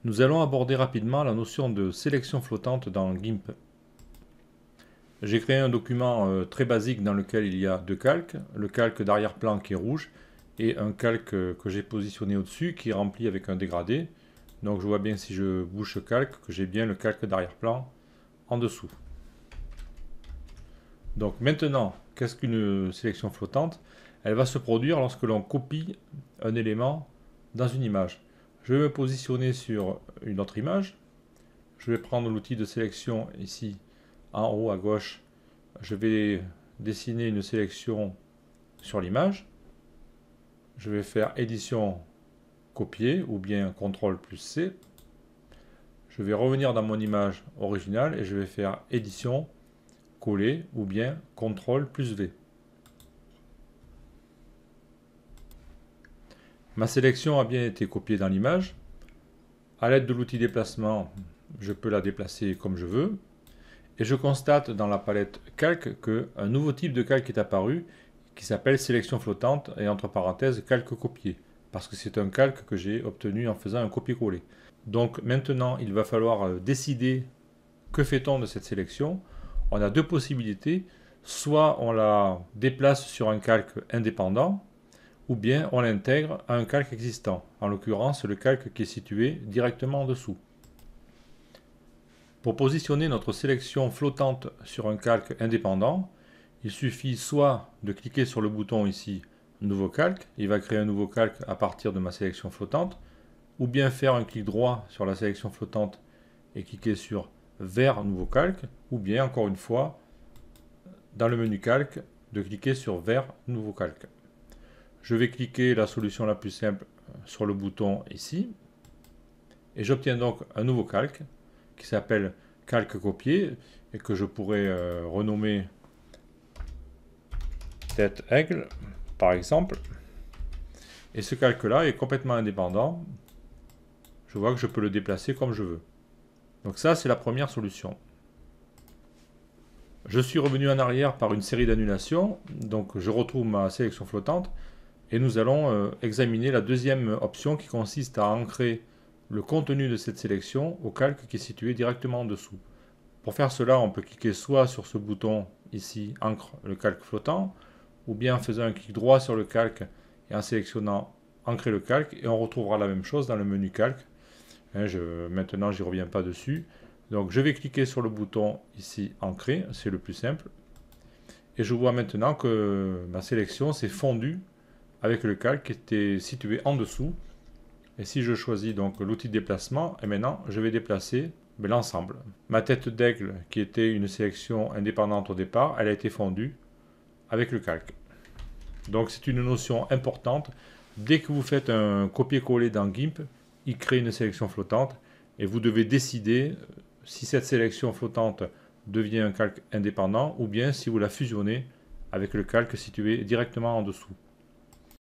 Nous allons aborder rapidement la notion de sélection flottante dans GIMP. J'ai créé un document très basique dans lequel il y a deux calques, le calque d'arrière-plan qui est rouge et un calque que j'ai positionné au-dessus qui est rempli avec un dégradé. Donc je vois bien si je bouge ce calque que j'ai bien le calque d'arrière-plan en dessous. Donc maintenant, qu'est-ce qu'une sélection flottante? Elle va se produire lorsque l'on copie un élément dans une image. Je vais me positionner sur une autre image. Je vais prendre l'outil de sélection ici en haut à gauche. Je vais dessiner une sélection sur l'image. Je vais faire édition copier ou bien CTRL plus C. Je vais revenir dans mon image originale et je vais faire édition coller ou bien CTRL plus V. Ma sélection a bien été copiée dans l'image. À l'aide de l'outil déplacement, je peux la déplacer comme je veux. Et je constate dans la palette calque qu'un nouveau type de calque est apparu qui s'appelle sélection flottante et entre parenthèses calque copié. Parce que c'est un calque que j'ai obtenu en faisant un copier-coller. Donc maintenant, il va falloir décider que fait-on de cette sélection. On a deux possibilités. Soit on la déplace sur un calque indépendant, ou bien on l'intègre à un calque existant, en l'occurrence le calque qui est situé directement en dessous. Pour positionner notre sélection flottante sur un calque indépendant, il suffit soit de cliquer sur le bouton ici Nouveau calque, il va créer un nouveau calque à partir de ma sélection flottante, ou bien faire un clic droit sur la sélection flottante et cliquer sur Vers Nouveau calque, ou bien encore une fois dans le menu calque de cliquer sur Vers Nouveau calque. Je vais cliquer la solution la plus simple sur le bouton ici et j'obtiens donc un nouveau calque qui s'appelle calque copié et que je pourrais renommer tête aigle par exemple. Et ce calque là est complètement indépendant. Je vois que je peux le déplacer comme je veux. Donc ça c'est la première solution. Je suis revenu en arrière par une série d'annulations, donc je retrouve ma sélection flottante et nous allons examiner la deuxième option qui consiste à ancrer le contenu de cette sélection au calque qui est situé directement en dessous. Pour faire cela, on peut cliquer soit sur ce bouton ici, Ancre le calque flottant, ou bien en faisant un clic droit sur le calque et en sélectionnant Ancrer le calque, et on retrouvera la même chose dans le menu calque. Maintenant, je n'y reviens pas dessus. Donc, je vais cliquer sur le bouton ici, Ancrer, c'est le plus simple. Et je vois maintenant que ma sélection s'est fondue avec le calque qui était situé en dessous. Et si je choisis donc l'outil de déplacement, et maintenant je vais déplacer l'ensemble. Ma tête d'aigle, qui était une sélection indépendante au départ, elle a été fondue avec le calque. Donc c'est une notion importante. Dès que vous faites un copier-coller dans GIMP, il crée une sélection flottante et vous devez décider si cette sélection flottante devient un calque indépendant ou bien si vous la fusionnez avec le calque situé directement en dessous.